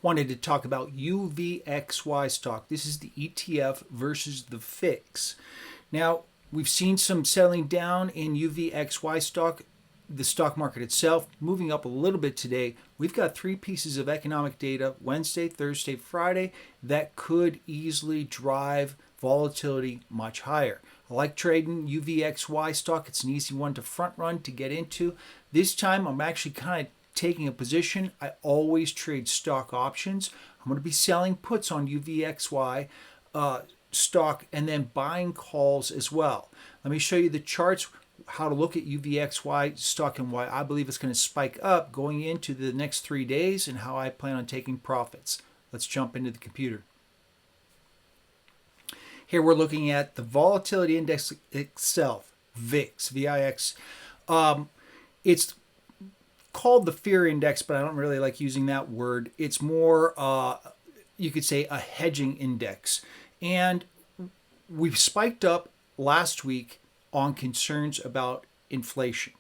wanted to talk about UVXY stock. This is the ETF versus the VIX. Now, we've seen some settling down in UVXY stock. The stock market itself moving up a little bit today. We've got three pieces of economic data, Wednesday, Thursday, Friday, that could easily drive volatility much higher. I like trading UVXY stock. It's an easy one to front run to get into. This time I'm actually kind of taking a position. I always trade stock options. I'm going to be selling puts on UVXY stock and then buying calls as well. Let me show you the charts, how to look at UVXY stock and why I believe it's going to spike up going into the next 3 days and how I plan on taking profits. Let's jump into the computer. Here we're looking at the volatility index itself, VIX, VIX. It's called the fear index, but I don't really like using that word. It's more, you could say, a hedging index. And we've spiked up last week on concerns about inflation.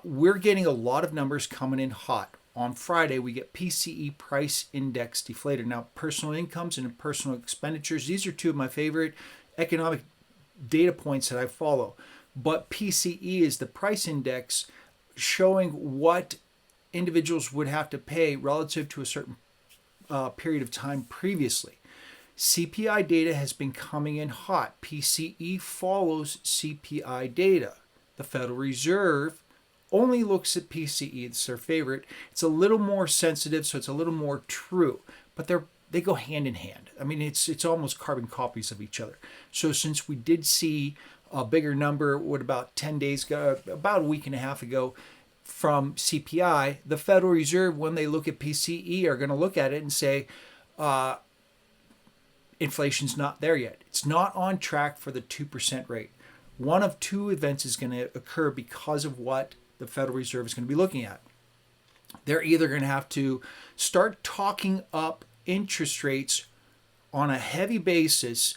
We're getting a lot of numbers coming in hot. On Friday, we get PCE price index deflator. Now, personal incomes and personal expenditures, these are two of my favorite economic data points that I follow. But PCE is the price index showing what individuals would have to pay relative to a certain period of time previously. CPI data has been coming in hot. PCE follows CPI data. The Federal Reserve only looks at PCE. It's their favorite. It's a little more sensitive, so it's a little more true. But they go hand in hand. I mean, it's almost carbon copies of each other. So since we did see a bigger number, about 10 days ago, about a week and a half ago, from CPI, the Federal Reserve, when they look at PCE, are going to look at it and say, inflation's not there yet. It's not on track for the 2% rate. One of two events is going to occur because of what the Federal Reserve is going to be looking at. They're either going to have to start talking up interest rates on a heavy basis.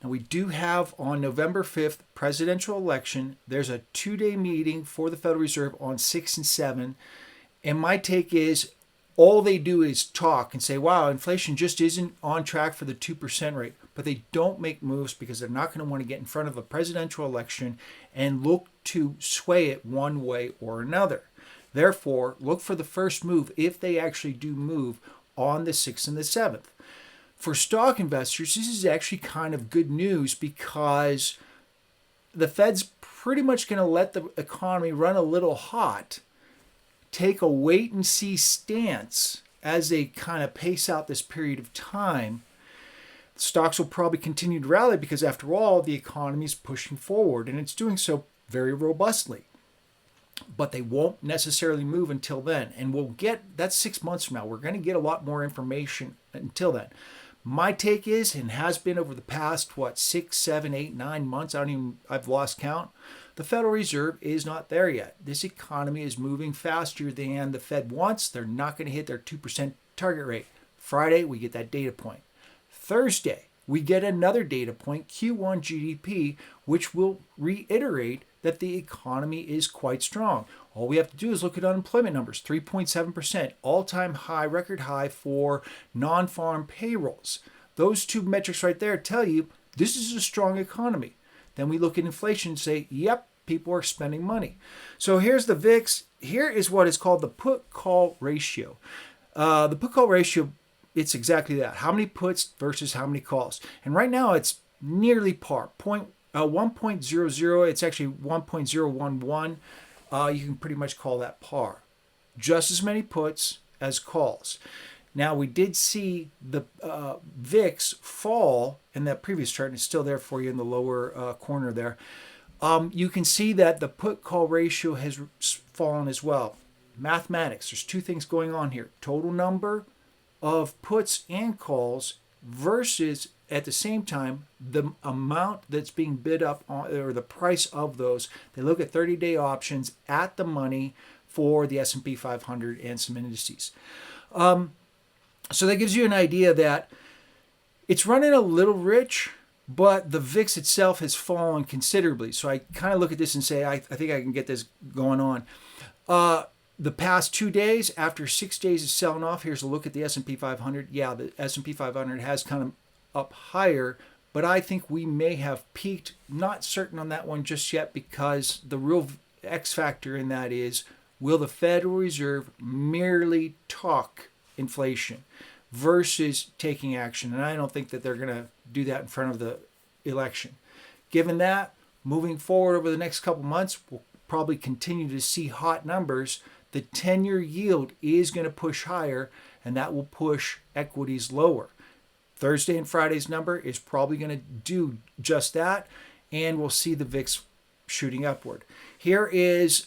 Now, we do have on November 5th, presidential election. There's a 2-day meeting for the Federal Reserve on 6 and 7. And my take is all they do is talk and say, wow, inflation just isn't on track for the 2% rate. But they don't make moves because they're not going to want to get in front of a presidential election and look to sway it one way or another. Therefore, look for the first move if they actually do move on the 6th and the 7th. For stock investors, this is actually kind of good news because the Fed's pretty much going to let the economy run a little hot, take a wait and see stance as they kind of pace out this period of time. Stocks will probably continue to rally because, after all, the economy is pushing forward and it's doing so very robustly. But they won't necessarily move until then. And we'll get, that's 6 months from now. We're going to get a lot more information until then. My take is, and has been over the past, 6, 7, 8, 9 months, I've lost count. The Federal Reserve is not there yet. This economy is moving faster than the Fed wants. They're not going to hit their 2% target rate. Friday, we get that data point. Thursday, we get another data point, Q1 GDP, which will reiterate that the economy is quite strong. All we have to do is look at unemployment numbers, 3.7%, all-time high, record high for non-farm payrolls. Those two metrics right there tell you this is a strong economy. Then we look at inflation and say, yep, people are spending money. So here's the VIX. Here is what is called the put-call ratio. The put-call ratio, it's exactly that. How many puts versus how many calls. And right now it's nearly par. 1.00, it's actually 1.011. You can pretty much call that par. Just as many puts as calls. Now, we did see the VIX fall in that previous chart, and it's still there for you in the lower corner there. You can see that the put-call ratio has fallen as well. Mathematics, there's two things going on here. Total number of puts and calls versus, at the same time, the amount that's being bid up on, or the price of those. They look at 30-day options at the money for the S&P 500 and some indices. So that gives you an idea that it's running a little rich, but the VIX itself has fallen considerably. So I kind of look at this and say, I think I can get this going on. The past 2 days, after 6 days of selling off, here's a look at the S&P 500. Yeah, the S&P 500 has kind of up higher, but I think we may have peaked. Not certain on that one just yet, because the real X factor in that is, will the Federal Reserve merely talk inflation versus taking action? And I don't think that they're going to do that in front of the election. Given that, moving forward over the next couple months, we'll probably continue to see hot numbers. The 10-year yield is going to push higher, and that will push equities lower. Thursday and Friday's number is probably going to do just that, and we'll see the VIX shooting upward. Here is,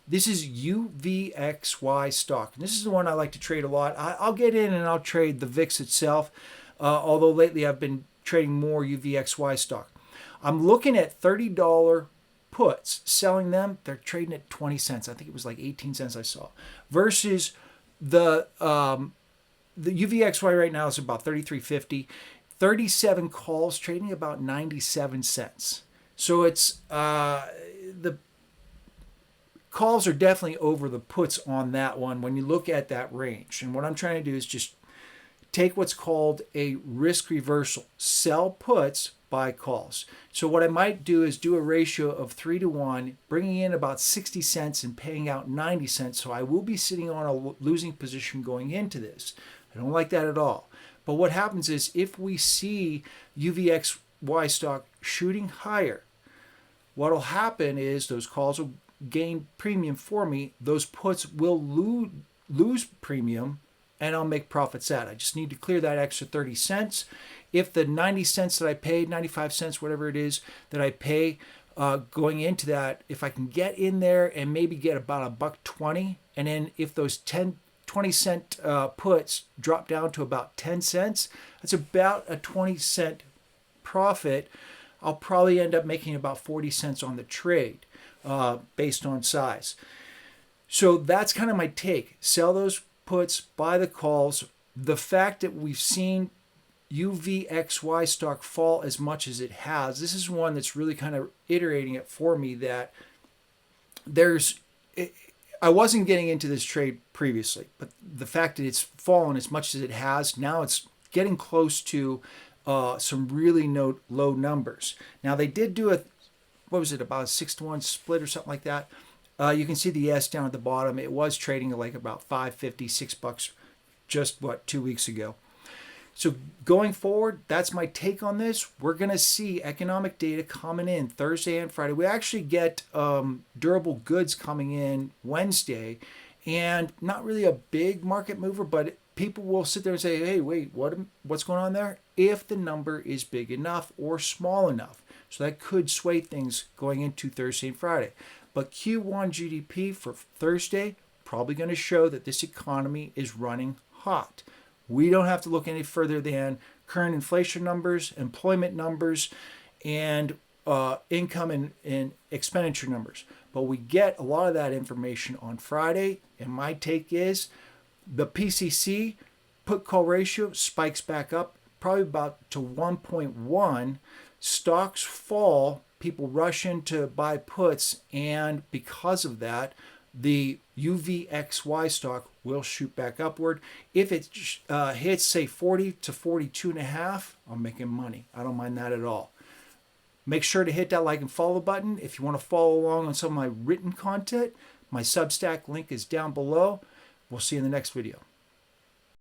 this is UVXY stock. And this is the one I like to trade a lot. I'll get in and I'll trade the VIX itself, although lately I've been trading more UVXY stock. I'm looking at $30 puts, selling them. They're trading at 20 cents. I think it was like 18 cents I saw. Versus the UVXY right now is about 33.50. 37 calls trading about 97 cents. So it's the calls are definitely over the puts on that one when you look at that range. And what I'm trying to do is just take what's called a risk reversal. Sell puts, buy calls. So what I might do is do a ratio of 3-to-1, bringing in about 60 cents and paying out 90 cents. So I will be sitting on a losing position going into this. I don't like that at all. But what happens is, if we see UVXY stock shooting higher, what will happen is those calls will gain premium for me. Those puts will lose premium, and I'll make profits at. I just need to clear that extra 30 cents. If the 90 cents that I paid, 95 cents, whatever it is that I pay going into that, if I can get in there and maybe get about $1.20, and then if those 20 cent puts drop down to about 10 cents, that's about a 20 cent profit. I'll probably end up making about 40 cents on the trade based on size. So that's kind of my take. Sell those puts, buy the calls. The fact that we've seen UVXY stock fall as much as it has, this is one that's really kind of iterating it for me, that I wasn't getting into this trade previously, but the fact that it's fallen as much as it has, now it's getting close to some really low numbers. Now they did do about a 6-to-1 split or something like that. You can see the S down at the bottom. It was trading at like about $5.50, $6 just 2 weeks ago. So going forward, that's my take on this. We're going to see economic data coming in Thursday and Friday. We actually get durable goods coming in Wednesday, and not really a big market mover, but people will sit there and say, hey, wait, what's going on there? If the number is big enough or small enough. So that could sway things going into Thursday and Friday. But Q1 GDP for Thursday, probably going to show that this economy is running hot. We don't have to look any further than current inflation numbers, employment numbers, and income and expenditure numbers. But we get a lot of that information on Friday, and my take is the PCC put call ratio spikes back up, probably about to 1.1. Stocks fall, people rush in to buy puts, and because of that, the UVXY stock will shoot back upward. If it hits, say, 40 to 42.5, I'm making money. I don't mind that at all. Make sure to hit that like and follow button. If you want to follow along on some of my written content, my Substack link is down below. We'll see you in the next video.